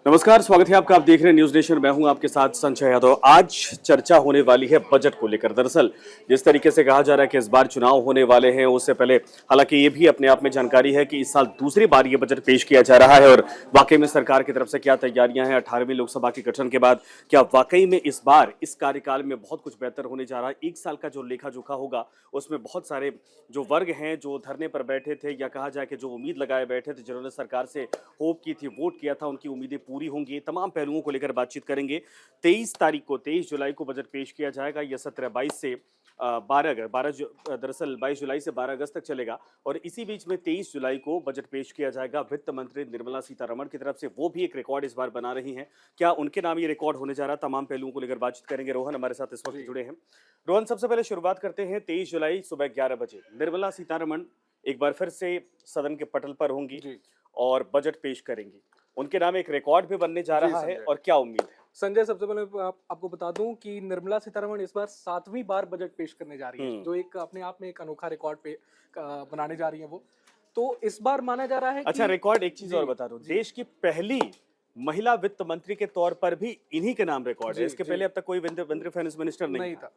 नमस्कार, स्वागत है आपका। आप देख रहे हैं न्यूज नेशन। मैं हूं आपके साथ संजय यादव। आज चर्चा होने वाली है बजट को लेकर। दरअसल जिस तरीके से कहा जा रहा है कि इस बार चुनाव होने वाले हैं, उससे पहले हालांकि ये भी अपने आप में जानकारी है कि इस साल दूसरी बार ये बजट पेश किया जा रहा है और वाकई में सरकार की तरफ से क्या तैयारियां हैं 18वीं लोकसभा के गठन के बाद। क्या वाकई में इस बार इस कार्यकाल में बहुत कुछ बेहतर होने जा रहा है? एक साल का जो लेखा जोखा होगा उसमें बहुत सारे जो वर्ग हैं जो धरने पर बैठे थे या कहा जाए कि जो उम्मीद लगाए बैठे थे, जिन्होंने सरकार से होप की थी, वोट किया था, उनकी उम्मीदें पूरी होंगी। तमाम पहलुओं को लेकर बातचीत करेंगे। 23 जुलाई को बजट पेश किया जाएगा। यह सत्र 22 से 12 दरअसल 22 जुलाई से 12 अगस्त तक चलेगा और इसी बीच में 23 जुलाई को बजट पेश किया जाएगा वित्त मंत्री निर्मला सीतारमण की तरफ से। वो भी एक रिकॉर्ड इस बार बना रही हैं। क्या उनके नाम ये रिकॉर्ड होने जा रहा है? तमाम पहलुओं को लेकर बातचीत करेंगे। रोहन हमारे साथ इस वक्त जुड़े हैं। रोहन, सबसे पहले शुरुआत करते हैं। 23 जुलाई सुबह 11 बजे निर्मला सीतारमण एक बार फिर से सदन के पटल पर होंगी और बजट पेश करेंगी। उनके नाम एक रिकॉर्ड भी बनने जा रहा है और क्या उम्मीद है? संजय, सबसे पहले आपको बता दूं कि निर्मला सीतारमण इस बार 7वीं बार बजट पेश करने जा रही है, जो एक अपने आप में एक अनोखा रिकॉर्ड पे बनाने जा रही है वो। तो इस बार माना जा रहा है अच्छा, रिकॉर्ड एक चीज और बता दूं, देश की पहली महिला वित्त मंत्री के तौर पर भी इन्हीं के नाम रिकॉर्ड है। इसके पहले अब तक कोई मंत्री फाइनेंस मिनिस्टर नहीं था।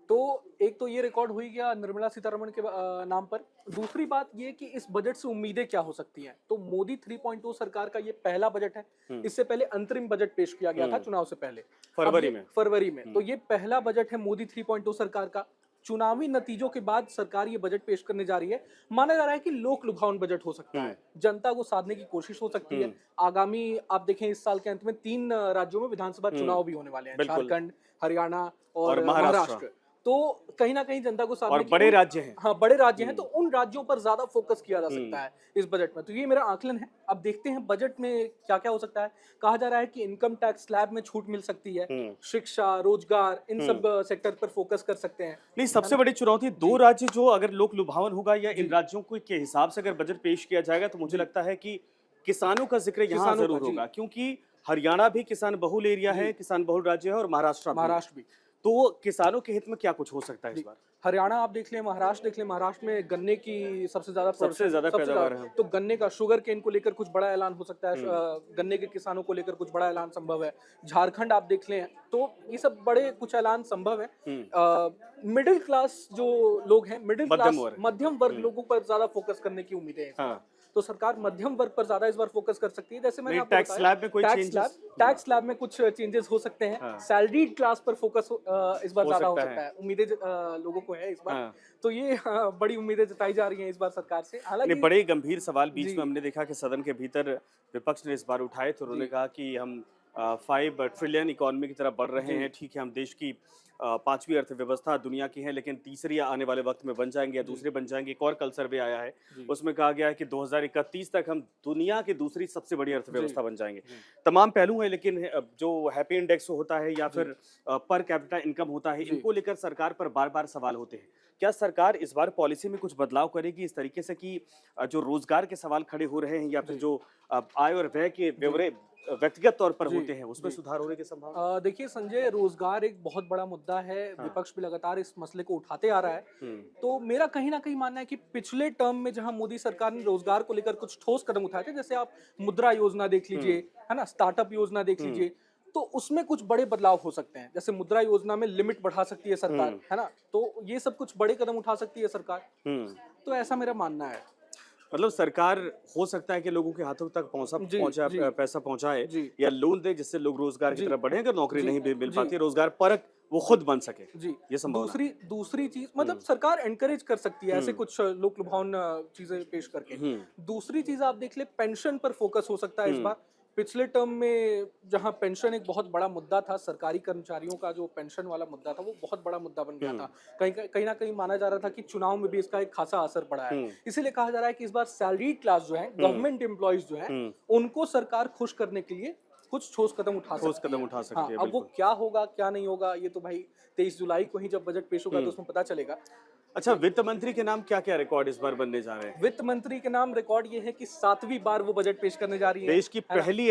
तो एक तो ये रिकॉर्ड हुई गया निर्मला सीतारमण के नाम पर। दूसरी बात ये कि इस बजट से उम्मीदें क्या हो सकती हैं। तो मोदी 3.0 सरकार का ये पहला बजट है। इससे पहले अंतरिम बजट पेश किया गया था चुनाव से पहले, फरवरी में। तो ये पहला बजट है मोदी 3.0 सरकार का। चुनावी नतीजों के बाद सरकार ये बजट पेश करने जा रही है। माना जा रहा है कि लोक लुभावन बजट हो सकता है, जनता को साधने की कोशिश हो सकती है। आगामी आप देखें इस साल के अंत में 3 राज्यों में विधानसभा चुनाव भी होने वाले हैं, झारखंड, हरियाणा और महाराष्ट्र। तो कहीं ना कहीं जनता को साधने और बड़े राज्य हैं। हाँ, बड़े राज्य हैं, तो उन राज्यों पर ज्यादा फोकस किया जा सकता है इस बजट में। तो ये मेरा आकलन है। अब देखते हैं बजट में क्या क्या हो सकता है। कहा जा रहा है कि इनकम टैक्स स्लैब में छूट मिल सकती है, शिक्षा, रोजगार, इन सब सेक्टर पर फोकस कर सकते हैं। नहीं, सबसे बड़ी चुनौती 2 राज्य जो अगर लोक लुभावन होगा या इन राज्यों को के हिसाब से अगर बजट पेश किया जाएगा तो मुझे लगता है कि किसानों का जिक्र यहाँ जरूर होगा, क्योंकि हरियाणा भी किसान बहुल एरिया है, किसान बहुल राज्य है और महाराष्ट्र भी। तो किसानों के हित में क्या कुछ हो सकता है इस बार? हरियाणा आप देख लें, महाराष्ट्र देख लें। महाराष्ट्र में गन्ने की सबसे ज्यादा पैदावार है। तो गन्ने का, शुगर केन को लेकर कुछ बड़ा ऐलान हो सकता है। गन्ने के किसानों को लेकर कुछ बड़ा ऐलान संभव है। झारखंड आप देख लें, तो ये सब बड़े कुछ ऐलान संभव है। मिडिल क्लास जो लोग हैं, मध्यम वर्ग लोगों पर ज्यादा फोकस करने की उम्मीदें हैं। तो सरकार मध्यम वर्ग पर ज्यादा इस बार फोकस कर सकती है। जैसे मैंने आपको टैक्स स्लैब में कुछ चेंजेस हो सकते हैं। सैलरीड क्लास पर फोकस इस बार ज्यादा हो सकता है। उम्मीदें लोगों को है इस बार। तो ये बड़ी उम्मीदें जताई जा रही हैं इस बार सरकार से। हालांकि बड़े गंभीर सवाल बीच में हमने देखा कि सदन के भीतर विपक्ष ने इस बार उठाए तो उन्होंने कहा कि हम 5 ट्रिलियन इकोनॉमी की तरफ बढ़ रहे हैं। ठीक है, हम देश की 5वीं अर्थव्यवस्था दुनिया की है, लेकिन तीसरी आने वाले वक्त में बन जाएंगे या दूसरे बन जाएंगे। एक और कल सर्वे आया है, उसमें कहा गया है कि 2031 तक हम दुनिया की दूसरी सबसे बड़ी अर्थव्यवस्था बन जाएंगे। तमाम पहलू है, लेकिन जो हैप्पी इंडेक्स होता है या फिर पर कैपिटा इनकम होता है, इनको लेकर सरकार पर बार बार सवाल होते हैं। क्या सरकार इस बार पॉलिसी में कुछ बदलाव करेगी इस तरीके से कि जो रोजगार के सवाल खड़े हो रहे हैं या फिर जो आय और व्यय के ब्यौरे व्यक्तिगत तौर पर होते हैं उसमें सुधार होने की संभावना? देखिए संजय, रोजगार एक बहुत बड़ा मुद्दा है। विपक्ष भी लगातार इस मसले को उठाते आ रहा है। तो मेरा कहीं ना कहीं मानना है कि पिछले टर्म में जहां मोदी सरकार ने रोजगार को लेकर कुछ ठोस कदम उठाए थे, जैसे आप मुद्रा योजना देख लीजिए, है ना, स्टार्टअप योजना देख लीजिए, तो उसमें कुछ बड़े बदलाव हो सकते हैं। जैसे मुद्रा योजना में लिमिट बढ़ा सकती है सरकार, है ना, तो ये सब कुछ बड़े कदम उठा सकती है सरकार। तो ऐसा मेरा मानना है। मतलब सरकार हो सकता है कि लोगों के हाथों तक पैसा पहुंचाए या लोन दे, जिससे लोग रोजगार की तरफ बढ़े। अगर नौकरी नहीं मिल पाती, रोजगार परक वो खुद बन सके। ये संभव। दूसरी चीज, मतलब सरकार एनकरेज कर सकती है ऐसे कुछ लोक लुभावन चीजें पेश करके। दूसरी चीज आप देख ले, पेंशन पर फोकस हो सकता है इस बार। पिछले टर्म में जहां पेंशन एक बहुत बड़ा मुद्दा था, सरकारी कर्मचारियों का जो पेंशन वाला मुद्दा था वो बहुत बड़ा मुद्दा बन गया था। कहीं ना कहीं माना जा रहा था कि चुनाव में भी इसका एक खासा असर पड़ा है। इसीलिए कहा जा रहा है कि इस बार सैलरीड क्लास जो है, गवर्नमेंट एम्प्लॉइज जो है, उनको सरकार खुश करने के लिए कुछ ठोस कदम उठा सकती है। अब वो क्या होगा क्या नहीं होगा, ये तो भाई 23 जुलाई को ही जब बजट पेश होगा तो उसमें पता चलेगा। अच्छा, वित्त मंत्री के नाम क्या क्या रिकॉर्ड इस बार बनने जा रहे हैं? वित्त मंत्री के नाम रिकॉर्ड ये है कि 7वीं बार वो बजट पेश करने जा रही है। देश की पहली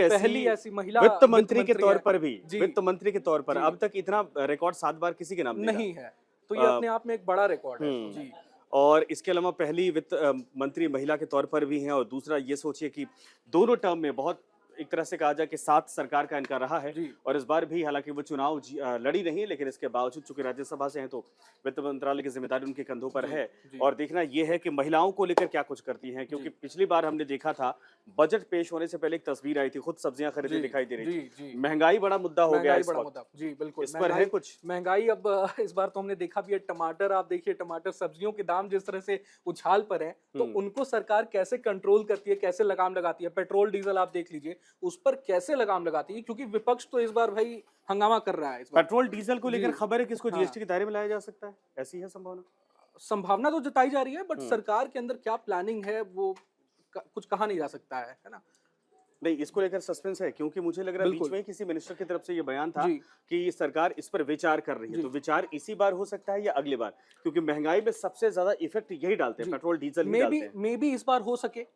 ऐसी महिला वित्त मंत्री के तौर पर भी, वित्त मंत्री के तौर पर अब तक इतना रिकॉर्ड 7 बार किसी के नाम नहीं है। तो ये अपने आप में एक बड़ा रिकॉर्ड है जी। और इसके अलावा पहली वित्त मंत्री महिला के तौर पर भी हैं। और दूसरा ये सोचिए कि दोनों टर्म में बहुत एक तरह से कहा जाए कि साथ सरकार का इनका रहा है, जी। और इस बार भी हालांकि वो चुनाव लड़ी नहीं, लेकिन इसके बावजूद चूंकि राज्यसभा से हैं तो वित्त मंत्रालय की जिम्मेदारी उनके कंधों पर जी, है। जी। और देखना यह है कि महिलाओं को लेकर क्या कुछ करती हैं, क्योंकि जी। पिछली बार हमने देखा था बजट पेश होने से पहले एक तस्वीर आई थी, खुद सब्जियां खरीदती जी, दिखाई दे रही जी, थी। जी। महंगाई बड़ा मुद्दा हो गया महंगाई इस बड़ा वक्त, मुद्दा, जी बिल्कुल। इस पर है कुछ? महंगाई अब इस बार तो हमने देखा भी है, टमाटर आप देखिए, टमाटर सब्जियों के दाम जिस तरह से उछाल पर हैं, तो उनको सरकार कैसे कंट्रोल करती है, कैसे लगाम लगाती है। पेट्रोल डीजल आप देख लीजिए, उस पर कैसे लगाम लगाती है, क्योंकि विपक्ष तो इस बार भाई हंगामा कर रहा है इस बार। पेट्रोल डीजल को लेकर जी। खबर है कि इसको हाँ। जीएसटी के दायरे में लाया जा सकता है, ऐसी है संभावना? संभावना तो जताई जा रही है, बट सरकार के अंदर क्या प्लानिंग है वो कुछ कहा नहीं जा सकता है ना। नहीं, इसको लेकर सस्पेंस है, क्योंकि मुझे लग रहा है बीच बिल्कुल। में ही किसी मिनिस्टर की तरफ से ये बयान था जी। कि सरकार इस पर विचार कर रही है। जी। तो विचार इसी बार हो सकता है या अगली बार? क्योंकि महंगाई में सबसे ज्यादा इफेक्ट यही डालते हैं, जी। पेट्रोल डीजल ही मे डालते बी हैं। मे बी इस बार हो सके।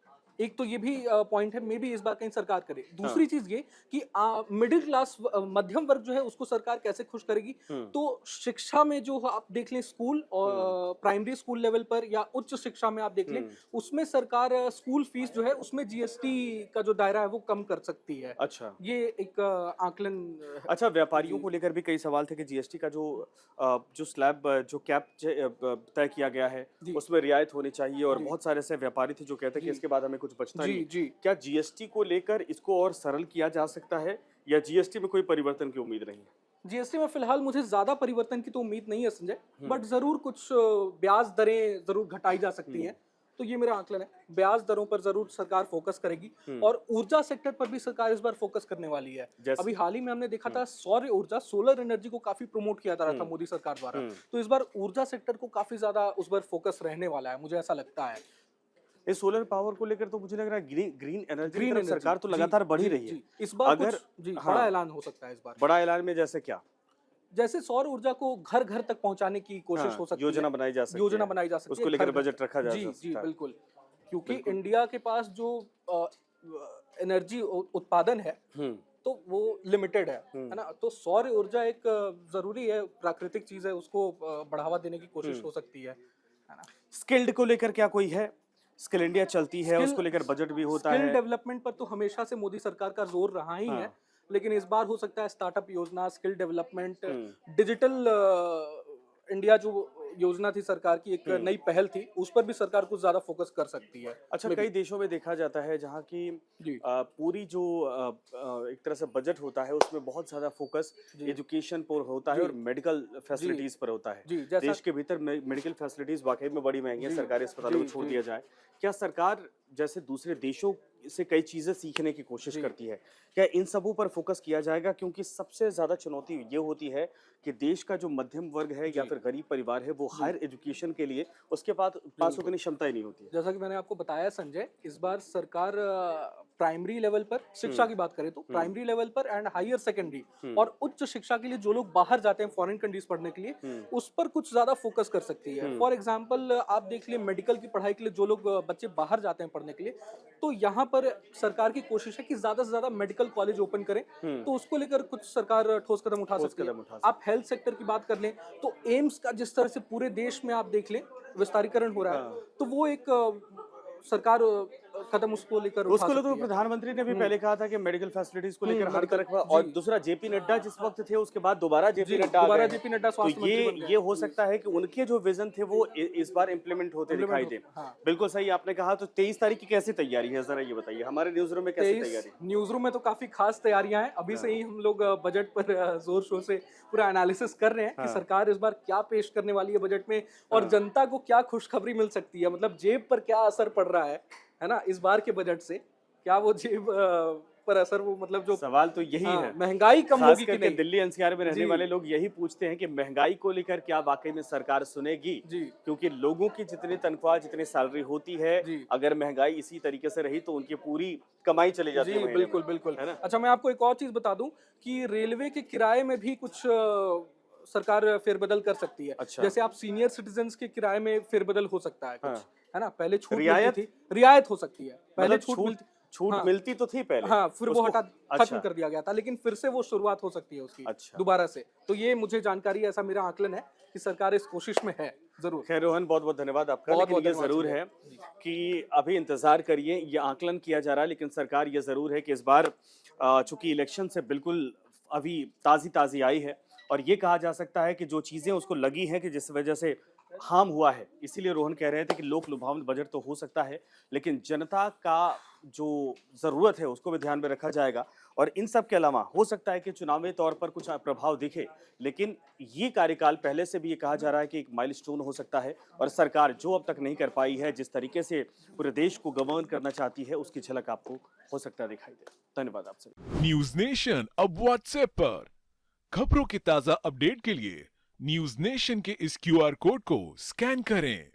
एक तो ये भी पॉइंट है, मे बी इस बार कहीं सरकार करे। दूसरी चीज ये कि मिडिल क्लास मध्यम वर्ग जो है उसको सरकार कैसे खुश करेगी। तो शिक्षा में जो आप देख लें, स्कूल और प्राइमरी स्कूल लेवल पर या उच्च शिक्षा में आप देख लें, उसमें सरकार स्कूल फीस जो है उसमें जीएसटी का जो दायरा है वो कम कर सकती है। अच्छा। ये एक आकलन अच्छा, व्यापारियों को लेकर भी कई सवाल थे कि जीएसटी का जो स्लैब, जो कैप तय किया गया है, जी। उसमें रियायत होनी चाहिए, और जी। बहुत सारे ऐसे व्यापारी थे जो कहते हैं कि जी। इसके बाद हमें कुछ बचता जी, नहीं। जी। क्या जीएसटी को लेकर इसको और सरल किया जा सकता है, या जीएसटी में कोई परिवर्तन की उम्मीद नहीं है? जीएसटी में फिलहाल मुझे ज्यादा परिवर्तन की तो उम्मीद नहीं है संजय, बट जरूर कुछ ब्याज दरें जरूर घटाई जा सकती हैं। तो ये मेरा आकलन है, ब्याज दरों पर जरूर सरकार फोकस करेगी, और ऊर्जा सेक्टर पर भी सरकार इस बार फोकस करने वाली है। जैसे? अभी हाल ही में हमने देखा था सौर ऊर्जा, सोलर एनर्जी को काफी प्रमोट किया जा रहा था मोदी सरकार द्वारा। तो इस बार ऊर्जा सेक्टर को काफी ज्यादा उस पर फोकस रहने वाला है, मुझे ऐसा लगता है। इस सोलर पावर को लेकर तो मुझे लग रहा है ग्रीन एनर्जी की ग्रीन तरफ सरकार तो लगातार बढ़ी रही है। इस बार अगर कुछ हाँ, बड़ा ऐलान हो सकता है इस बार। बड़ा ऐलान में जैसे क्या? जैसे सौर ऊर्जा को घर घर तक पहुंचाने की कोशिश हाँ, हो सकती योजना है, बनाई जा सकती योजना है, बनाई जा सकती उसको है, लेकर घर-घर। बजट रखा जा जी सकता जी है। बिल्कुल, क्योंकि इंडिया के पास जो एनर्जी उत्पादन है तो वो लिमिटेड है ना। तो सौर ऊर्जा एक जरूरी है, प्राकृतिक चीज है, उसको बढ़ावा देने की कोशिश हो सकती है ना। स्किल्ड को लेकर क्या कोई है? स्किल इंडिया चलती है, स्किल- उसको लेकर बजट भी होता स्किल है। डेवलपमेंट पर तो हमेशा से मोदी सरकार का जोर रहा ही है, लेकिन इस बार हो सकता है स्टार्टअप योजना, स्किल डेवलपमेंट, डिजिटल इंडिया जो योजना थी सरकार की, एक नई पहल थी, उस पर भी सरकार कुछ ज्यादा फोकस कर सकती है। अच्छा, कई देशों में देखा जाता है जहाँ की जी। पूरी जो एक तरह से बजट होता है उसमें बहुत ज्यादा फोकस एजुकेशन पर होता है और मेडिकल फैसिलिटीज पर होता है। जी, जैसा देश के भीतर मेडिकल फैसिलिटीज वाकई में बड़ी महंगी है, सरकारी अस्पतालों में छोड़ दिया जाए। क्या सरकार जैसे दूसरे देशों से कई चीजें सीखने की कोशिश करती है, क्या इन सबों पर फोकस किया जाएगा? क्योंकि सबसे ज्यादा चुनौती ये होती है कि देश का जो मध्यम वर्ग है या फिर गरीब परिवार है, वो हायर एजुकेशन के लिए उसके पास उतनी क्षमता ही नहीं होती है। जैसा कि मैंने आपको बताया संजय, इस बार सरकार प्राइमरी लेवल पर शिक्षा की बात करें तो प्राइमरी लेवल पर एंड हायर सेकेंडरी और उच्च शिक्षा के लिए जो लोग बाहर जाते हैं फॉरेन कंट्रीज पढ़ने के लिए, उस पर कुछ ज्यादा फोकस कर सकती है। फॉर एग्जांपल आप देख लिए मेडिकल की पढ़ाई के लिए जो लोग बच्चे बाहर जाते हैं पढ़ने के लिए, तो यहाँ पर सरकार की कोशिश है कि ज्यादा से ज्यादा मेडिकल कॉलेज ओपन करें, तो उसको लेकर कुछ सरकार ठोस कदम उठा सकती है। आप हेल्थ सेक्टर की बात कर लें तो एम्स का जिस तरह से पूरे देश में आप देख लें विस्तारीकरण हो रहा है, तो वो एक सरकार कदम उसको लेकर उठा उसको सकती तो है। प्रधानमंत्री ने भी पहले कहा था कि मेडिकल फैसिलिटीज को लेकर हर मेडिकल- तरह का, और जी। दूसरा जेपी नड्डा जिस वक्त थे उसके बाद दोबारा जेपी नड्डा आ दोबारा गए हैं। जेपी नड्डा स्वास्थ्य तो मंत्री बन गए। ये हो सकता है कि उनके जो विजन थे वो इस बार इम्प्लीमेंट होते दिखाई दे। हाँ। बिल्कुल सही आपने कहा। तो 23 तारीख की कैसी तैयारी है, जरा ये बताइए, हमारे न्यूज रूम में कैसी तैयारी? न्यूज रूम में तो काफी खास तैयारियां हैं। अभी से ही हम लोग बजट पर जोर शोर से पूरा एनालिसिस कर रहे हैं कि सरकार इस बार क्या पेश करने वाली है बजट में, और जनता को क्या खुशखबरी मिल सकती है, मतलब जेब पर क्या असर पड़ रहा है ना इस बार के बजट से। क्या वो जेब पर असर, वो मतलब जो सवाल तो यही है, महंगाई कम खास होगी कि करके नहीं। दिल्ली एनसीआर में रहने वाले लोग यही पूछते हैं कि महंगाई को लेकर क्या वाकई में सरकार सुनेगी। जी। क्योंकि लोगों की जितनी तनख्वाह, जितनी सैलरी होती है, जी। अगर महंगाई इसी तरीके से रही तो उनकी पूरी कमाई चली जाती है जी महीने बिल्कुल में, बिल्कुल। है ना? अच्छा, मैं आपको एक और चीज बता दूं कि रेलवे के किराए में भी कुछ सरकार फेरबदल कर सकती है। अच्छा। जैसे आप सीनियर सिटीजन्स के किराए में फेरबदल हो सकता है कुछ, है ना। पहले छूट रियायत? मिलती थी, रियायत हो सकती है। पहले मतलब छूट हाँ। मिलती तो थी पहले, हाँ, फिर वो उसको- हटा खत्म अच्छा। कर दिया गया था, लेकिन फिर से वो शुरुआत हो सकती है उसकी अच्छा। दोबारा से। तो ये मुझे जानकारी है, ऐसा मेरा आकलन है कि सरकार इस कोशिश में है। जरूर। खैर रोहन, बहुत बहुत धन्यवाद आपका। बहुत लेकिन बहुत ये धन्यवाद जरूर सुनील। है कि अभी इंतजार करिए, ये आकलन किया जा रहा है, लेकिन सरकार ये जरूर है कि इस बार चूंकि इलेक्शन से बिल्कुल अभी ताजी ताजी आई है, और ये कहा जा सकता है कि जो चीजें उसको लगी हैं कि जिस वजह से हार्म हुआ है, इसीलिए रोहन कह रहे थे कि लोक लुभावन बजट तो हो सकता है, लेकिन जनता का जो जरूरत है उसको भी ध्यान में रखा जाएगा। और इन सब के अलावा हो सकता है कि चुनावी तौर पर कुछ प्रभाव दिखे, लेकिन ये कार्यकाल पहले से भी ये कहा जा रहा है कि एक माइलस्टोन हो सकता है, और सरकार जो अब तक नहीं कर पाई है, जिस तरीके से पूरे देश को गवर्न करना चाहती है, उसकी झलक आपको हो सकता है दिखाई दे। धन्यवाद आपसे। न्यूज नेशन अब व्हाट्सएप पर खबरों के ताजा अपडेट के लिए न्यूज नेशन के इस क्यूआर कोड को स्कैन करें